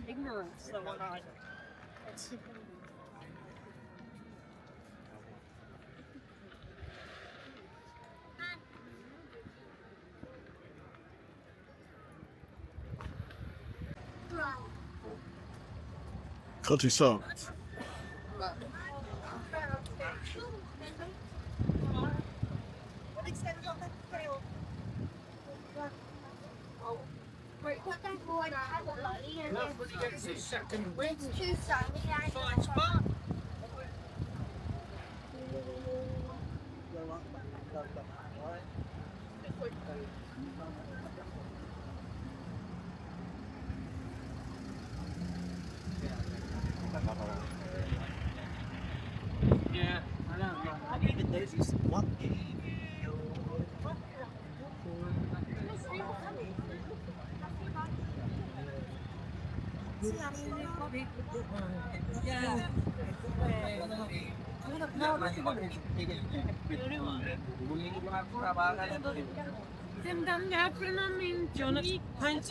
ignorance that went on. It's Cutty Sark. yeah, I know. And even there's this one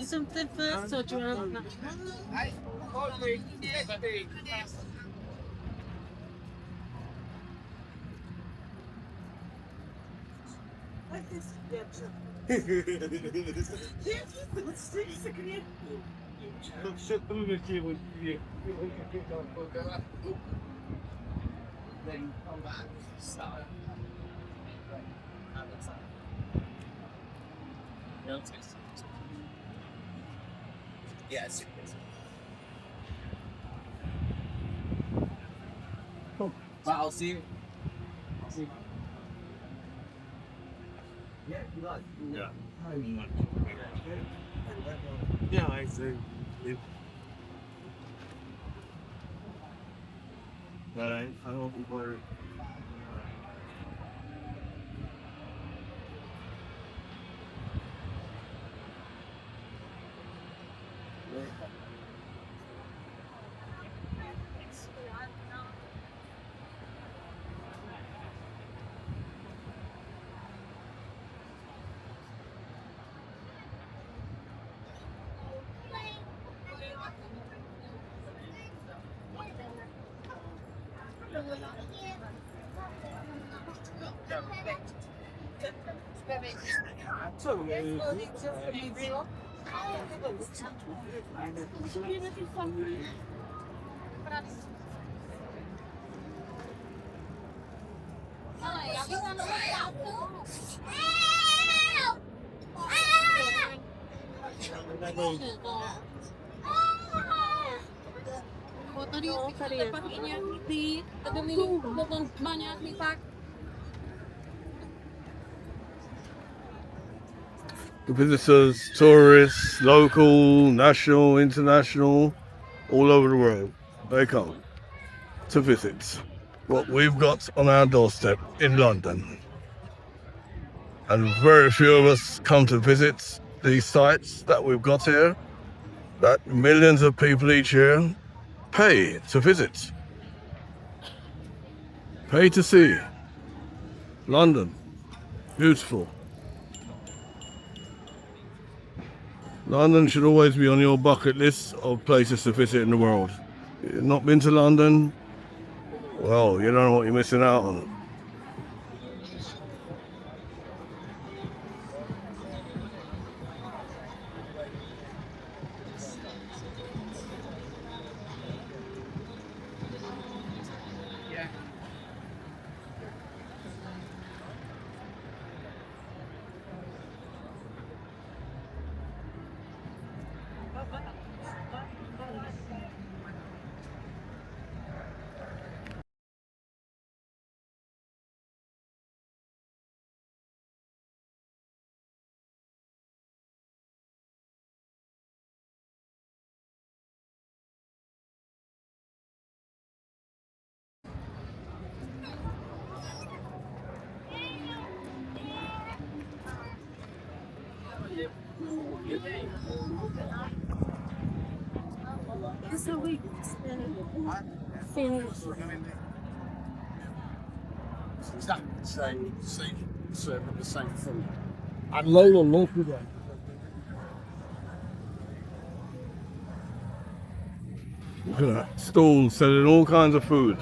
something first or do you want then come back, start. Yes. Cool. Well, I'll see you. Yeah, you like. Yeah. Yeah, I see. But I don't worry. The visitors, tourists, local, national, international, all over the world, they come to visit what we've got on our doorstep in London. And very few of us come to visit these sites that we've got here, that millions of people each year pay to visit. Pay to see. London, beautiful. London should always be on your bucket list of places to visit in the world. You've not been to London? Well, you don't know what you're missing out on. So we Exactly the same, serving the same food. And Lola loved it. Look at that. Stalls selling all kinds of food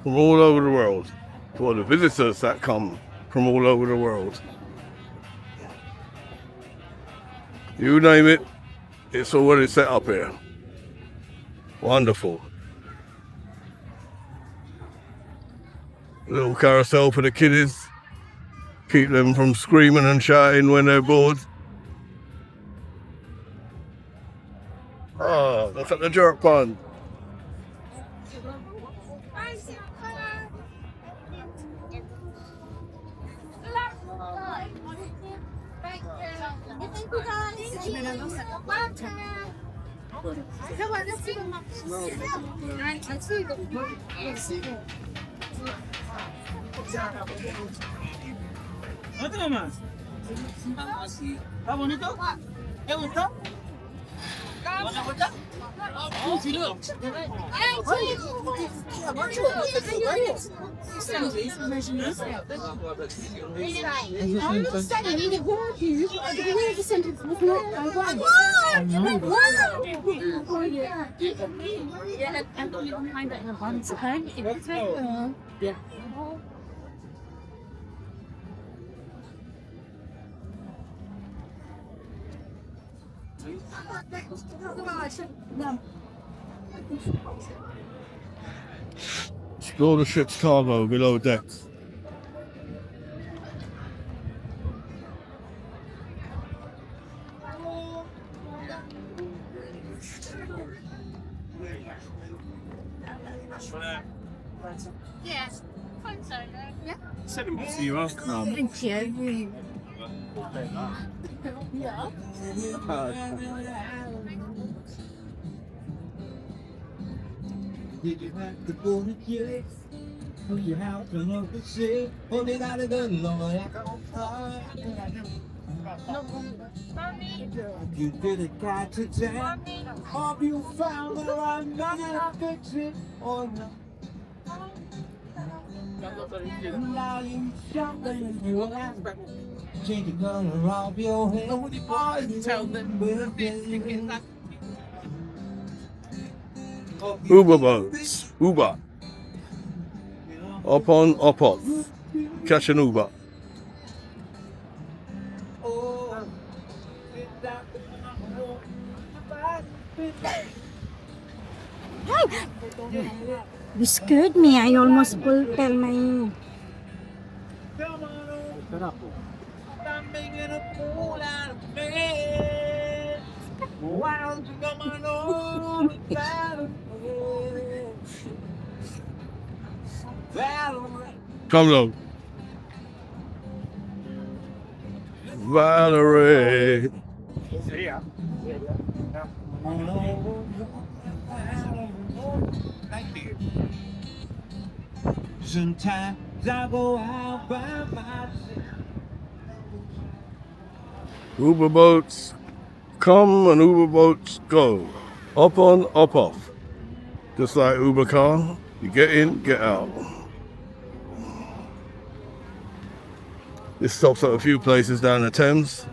from all over the world for the visitors that come from all over the world. You name it, it's already set up here. Wonderful. Little carousel for the kiddies. Keep them from screaming and shouting when they're bored. Oh, look at the jerk pond. ¿Otro más? ¿Está bonito? ¿Te gustó? ¿Te gusta? Sí, no. Explore the ship's cargo below decks. Yes. You're welcome. Thank you. Did you have to go to kiss? You have to look the shit. Only got a good Lord. You didn't catch a chance. Hope you found the right man to fix it. Oh no. Now you something you ask. Change the color of your hair. Tell them we're Uber boats. Uber. Up on, up off. Catch an Uber. You scared me. I almost pulled my. Come low. Valerie. Sometimes I go out by myself. Uber boats come and Uber boats go. Up on, up off. Just like Uber car. You get in, get out. This stops at a few places down the Thames.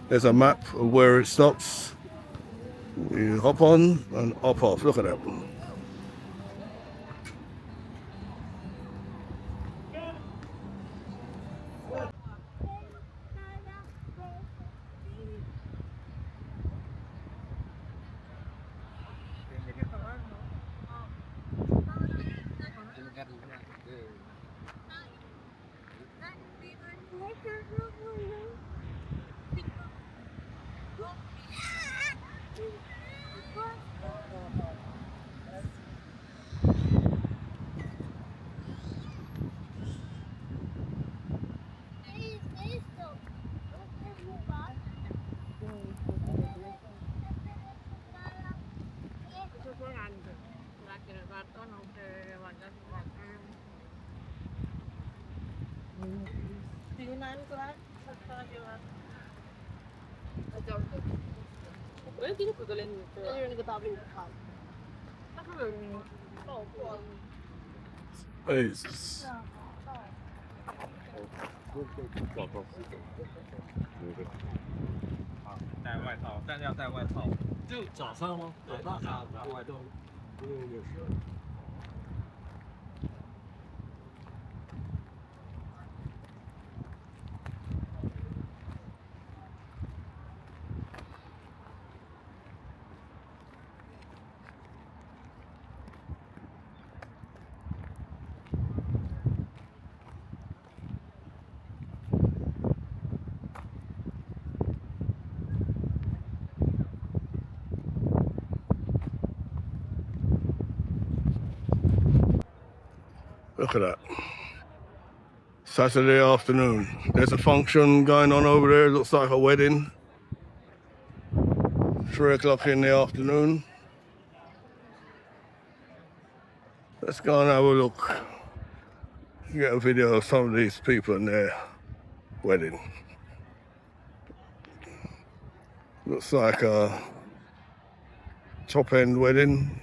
There's a map of where it stops. You hop on and hop off. Look at that. Space. 带外套，但是要带外套。就早上吗？早上啊，外套。Look at that. Saturday afternoon. There's a function going on over there. Looks like a wedding. 3 o'clock in the afternoon. Let's go and have a look. Get a video of some of these people and their wedding. Looks like a top-end wedding.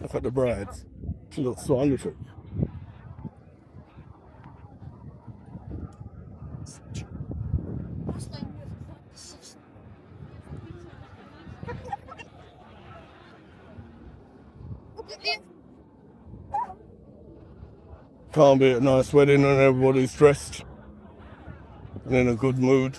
Look at the brides. She looks wonderful. Can't be a nice wedding and everybody's dressed and in a good mood.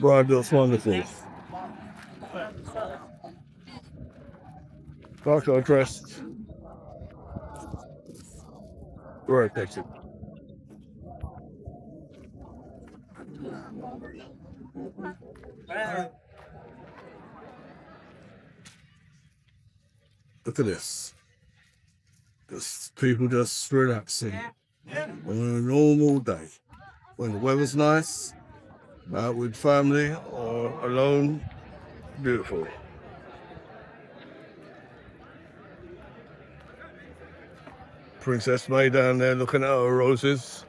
Bride looks wonderful. Like I dressed. Very picture. Look at this. Just people just relaxing on a normal day. When the weather's nice, out with family or alone, beautiful. Princess May down there looking at her roses.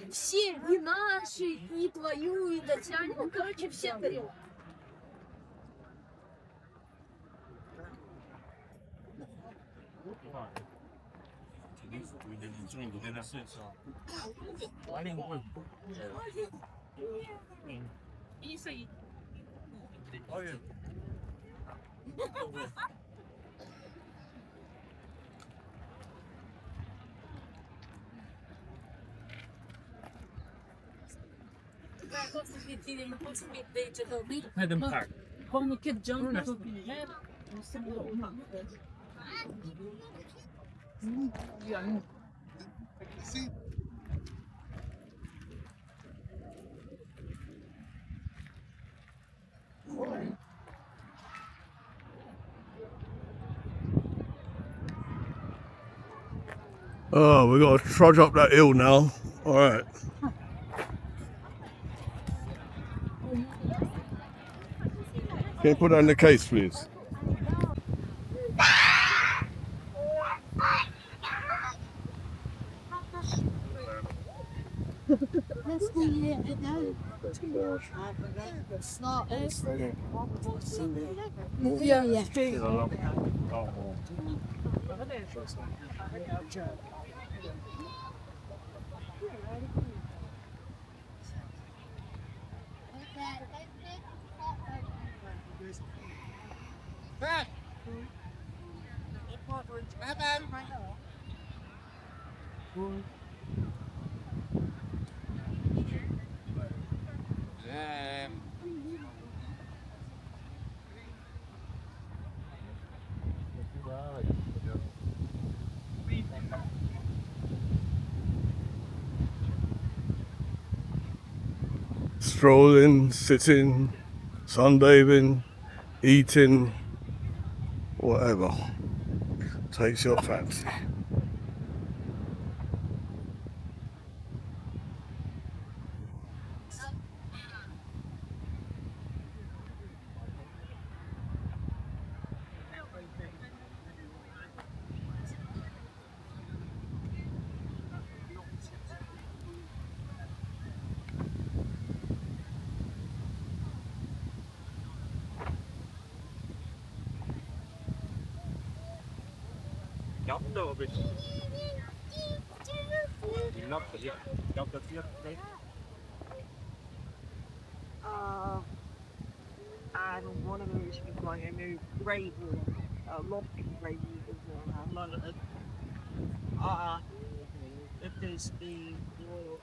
Все, и наши, и твою, и Татьяну, ну, короче, все дарил. Como que jump na Oh, we got to trudge up that hill now. All right. Can you put that in the case, please? Strolling, sitting, sunbathing, eating, whatever takes your fancy. And one of them is like a new grade room, a lofty grade room, a lot of if there's the royal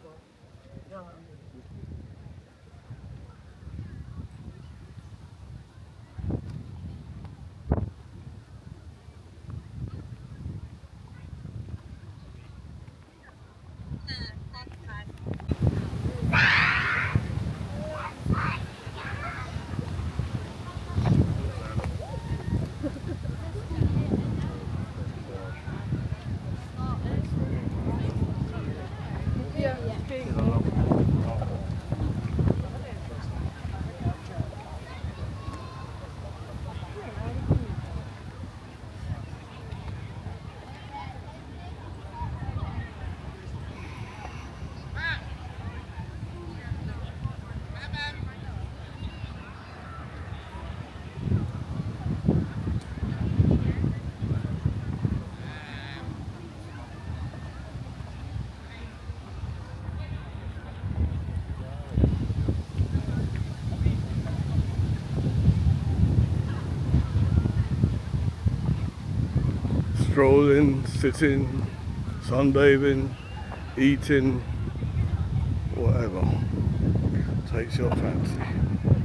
Strolling, sitting, sunbathing, eating, whatever takes your fancy.